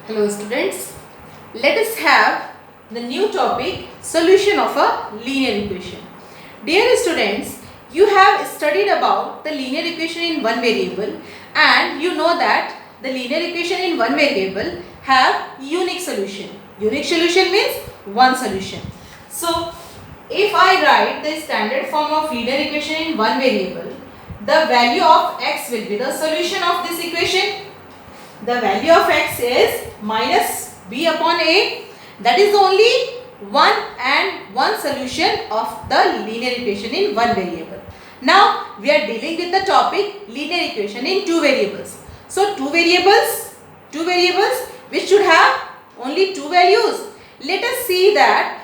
Hello students, let us have the new topic solution of a linear equation. Dear students, you have studied about the linear equation in one variable and you know that the linear equation in one variable have unique solution. Unique solution means one solution. So, if I write the standard form of linear equation in one variable, the value of x will be the solution of this equation. The value of x is minus b upon a. That is the only one solution of the linear equation in one variable. Now we are dealing with the topic linear equation in two variables. So two variables which should have only two values. Let us see that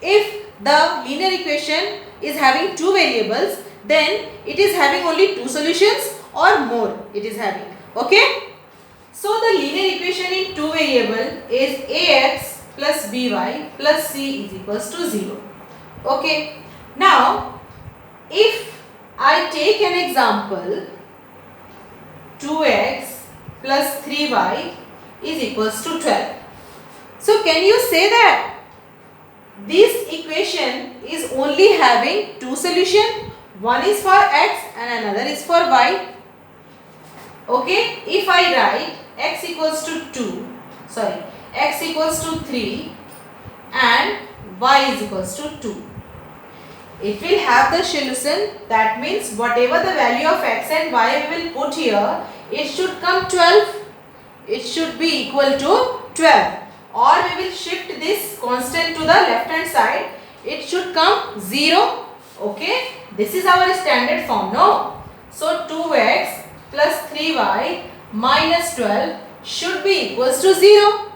if the linear equation is having two variables, then it is having only two solutions or more it is having. Okay. So the linear equation in two variable is ax plus by plus c is equals to 0. Okay. Now if I take an example, 2x plus 3y is equals to 12. So can you say that this equation is only having two solutions? One is for x and another is for y. Okay. If I write x equals to 3 and y is equals to 2. It will have the solution, that means whatever the value of x and y we will put here, it should come 12. It should be equal to 12, or we will shift this constant to the left hand side. It should come 0. Okay, this is our standard form, no? So 2x plus 3y minus 12 should be equals to 0.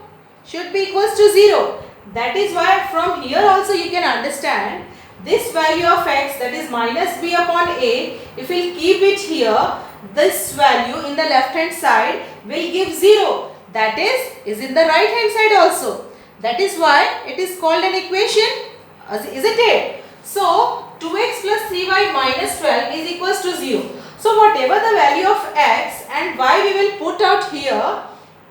Should be equals to 0. That is why from here also you can understand this value of x, that is minus b upon a, if we keep it here, this value in the left hand side will give 0. That is in the right hand side also. That is why it is called an equation, isn't it? So 2x plus 3y minus 12 is equals to 0. So whatever the value of x and y we will put out here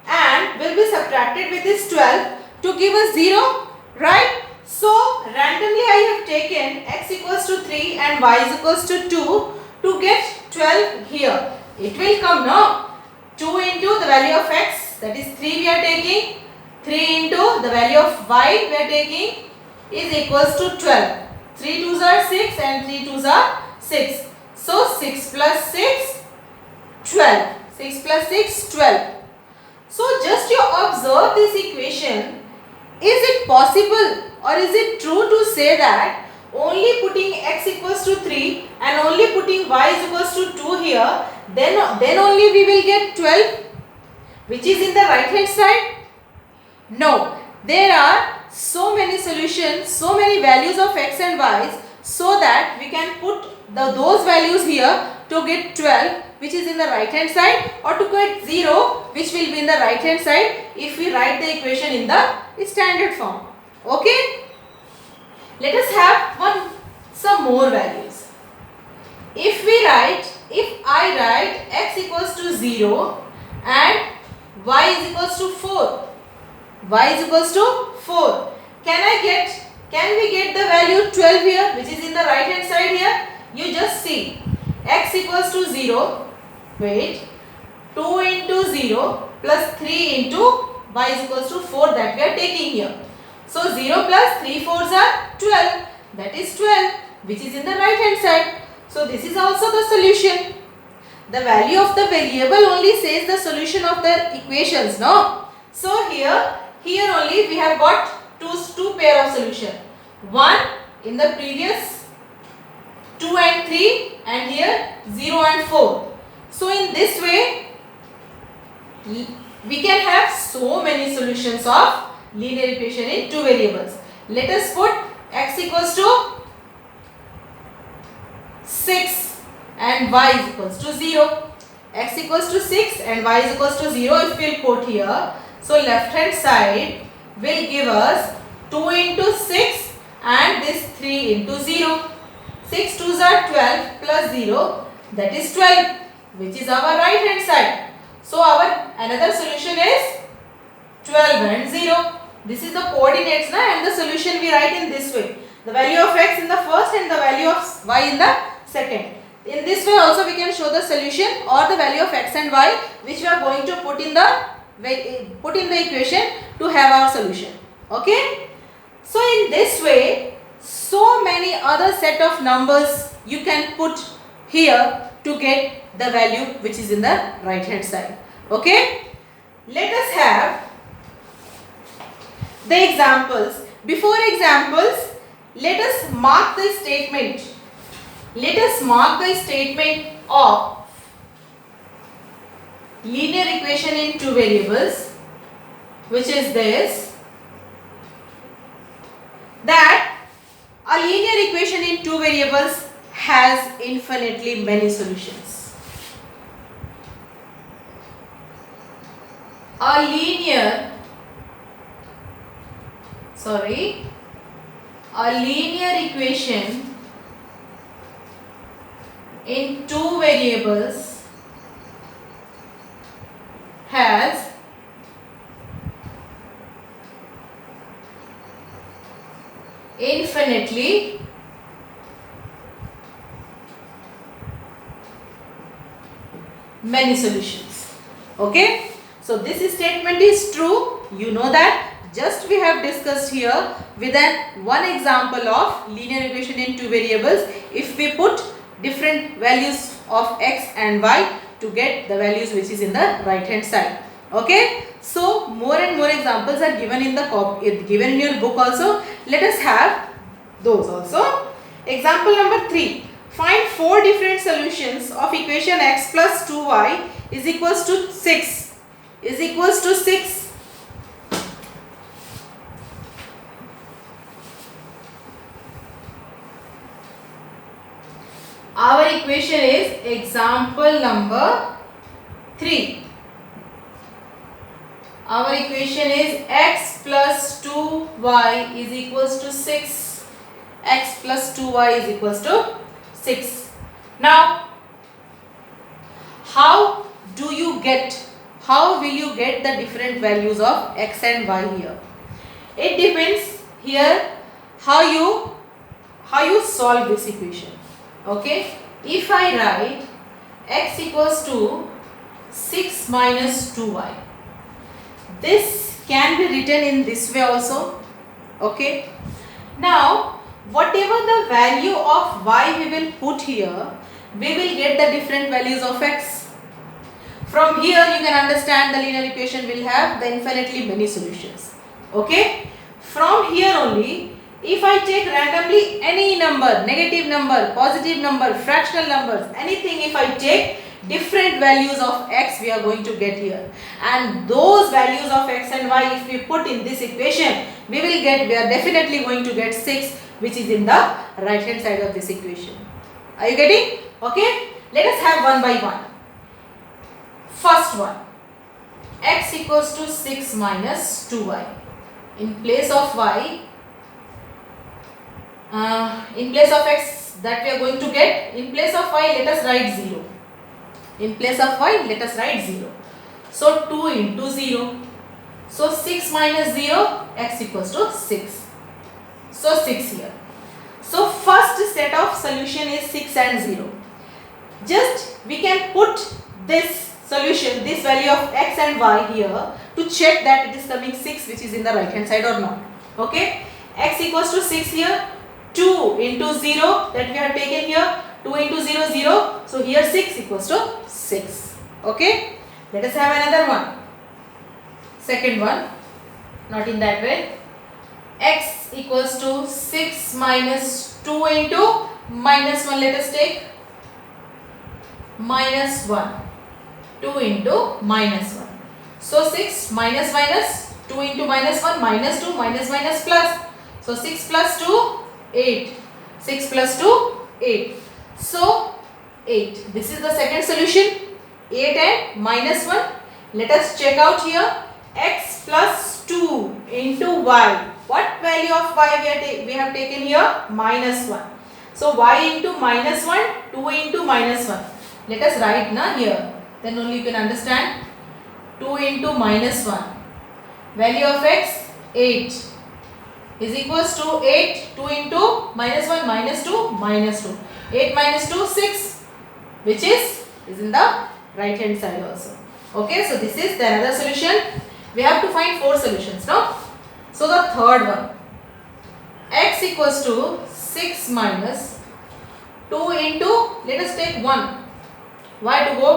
and will be subtracted with this 12 to give us 0, right? So randomly I have taken x equals to 3 and y is equals to 2 to get 12 here. It will come now 2 into the value of x, that is 3 we are taking, 3 into the value of y we are taking is equals to 12. 3 2s are 6 and 3 2s are 6. So 6 plus 6, 12. 6 plus 6, 12. So just you observe this equation. Is it possible or is it true to say that only putting x equals to 3 and only putting y is equals to 2 here, then only we will get 12, which is in the right hand side? No. There are so many solutions, so many values of x and y's, so that we can put those values here to get 12, which is in the right hand side, or to get 0, which will be in the right hand side if we write the equation in the standard form. Okay. Let us have some more values. If I write x equals to 0 and y is equals to 4. Y is equals to 4. Can we get the value 12 here, which is in the right hand side here? You just see x equals to 0, wait, 2 into 0 plus 3 into y is equals to 4, that we are taking here. So 0 plus 3 4s are 12, that is 12, which is in the right hand side. So this is also the solution. The value of the variable only says the solution of the equations, no? So here only we have got two pair of solution. One in the previous 2 and 3 and here 0 and 4. So in this way we can have so many solutions of linear equation in two variables. Let us put x equals to 6 and y is equals to 0. X equals to 6 and y is equals to 0 if we will put here. So left hand side will give us 2 into 6 and this 3 into 0. 6 2s are 12 plus 0, that is 12, which is our right hand side. So our another solution is 12 and 0. This is the coordinates na, and the solution we write in this way. The value of x in the first and the value of y in the second. In this way also we can show the solution or the value of x and y which we are going to put in the equation to have our solution. Okay. So in this way, so many other set of numbers you can put here to get the value which is in the right hand side. Okay. Let us have the examples. Before examples, let us mark the statement. Let us mark the statement of linear equation in two variables, which is this, that a linear equation in two variables has infinitely many solutions. A linear equation in two variables has infinitely many solutions. Okay. So this statement is true. You know that. Just we have discussed here with one example of linear equation in two variables. If we put different values of x and y to get the values which is in the right hand side. Okay. So more and more examples are given in the given in your book also. Let us have those also. Example number 3. Find 4 different solutions of equation x plus 2y is equals to 6. Is equals to 6. Our equation is example number 3. Our equation is x plus 2y is equals to 6. X plus 2y is equals to 6. Now, how will you get the different values of x and y here? It depends here how you solve this equation. Okay, if I write x equals to 6 minus 2y, this can be written in this way also. Okay, now whatever the value of y we will put here, we will get the different values of x. From here you can understand the linear equation will have the infinitely many solutions. Okay, from here only, if I take randomly any number, negative number, positive number, fractional numbers, anything, if I take different values of x, we are going to get here. And those values of x and y, if we put in this equation, we are definitely going to get 6, which is in the right hand side of this equation. Are you getting? Okay. Let us have one by one. First one, x equals to 6 minus 2y. In place of y, in place of x that we are going to get, in place of y let us write 0. In place of y let us write 0. So 2 into 0. So 6 minus 0, x equals to 6. So 6 here. So first set of solution is 6 and 0. Just we can put this solution, this value of x and y here to check that it is coming 6 which is in the right hand side or not. Okay. X equals to 6 here. 2 into 0 that we have taken here, 2 into 0, 0. So here 6 equals to 6. Okay. Let us have another one. Second one, not in that way. X equals to 6 minus 2 into minus 1. Let us take minus 1. 2 into minus 1. So 6 minus minus 2 into minus 1 minus 2 minus minus plus. So 6 plus 2. 8. 6 plus 2, 8. So 8. This is the second solution. 8 and minus 1. Let us check out here. X plus 2 into y. What value of y we have taken here? Minus 1. So y into minus 1, 2 into minus 1. Let us write here. Then only you can understand. 2 into minus 1. value of x 8 is equals to 8, 2 into -1 -2 -2. 8 minus 2 6, which is in the right hand side also. Okay, so this is the another solution. We have to find 4 solutions now. So the third one, x equals to 6 minus 2 into, let us take 1. Why to go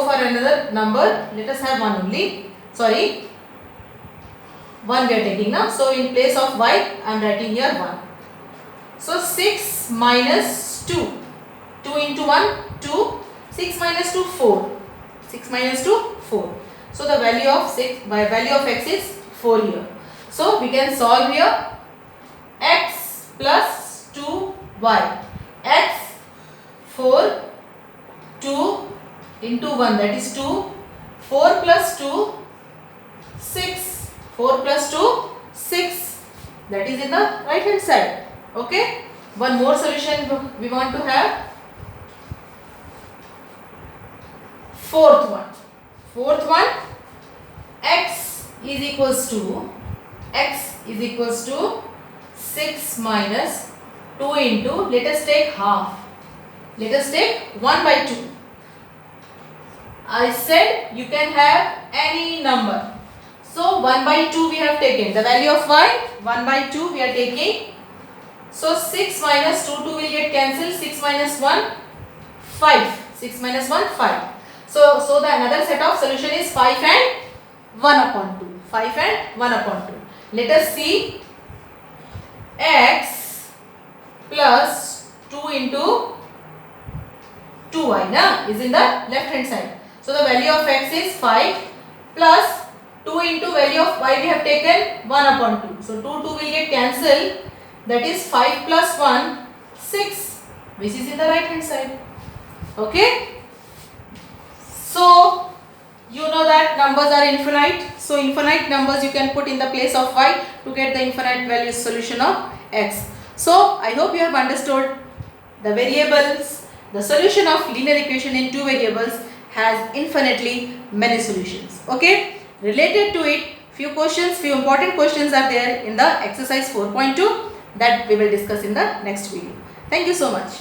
for another number? Let us have 1 only. Sorry, 1 we are taking now. So in place of y, I am writing here 1. So 6 minus 2. 2 into 1, 2. 6 minus 2, 4. 6 minus 2, 4. So the value of x is 4 here. So we can solve here x plus 2y. X 4, 2 into 1, that is 2. 4 plus 2, 6. 4 plus 2, 6. That is in the right hand side. Okay. One more solution we want to have. Fourth one, x is equals to 6 minus 2 into, let us take half. Let us take 1 by 2. I said you can have any number. So 1 by 2 we have taken. The value of y, 1 by 2 we are taking. So 6 minus 2 will get cancelled. 6 minus 1, 5. 6 minus 1, 5. So the another set of solution is 5 and 1 upon 2. 5 and 1 upon 2. Let us see. X plus 2 into 2y is in the left hand side. So the value of x is 5 plus 2 into value of y we have taken 1 upon 2. So 2 will get cancelled. That is 5 plus 1, 6, which is in the right hand side. Okay. So you know that numbers are infinite. So infinite numbers you can put in the place of y to get the infinite value solution of x. So I hope you have understood the variables. The solution of linear equation in 2 variables has infinitely many solutions. Okay. Related to it, few important questions are there in the exercise 4.2 that we will discuss in the next video. Thank you so much.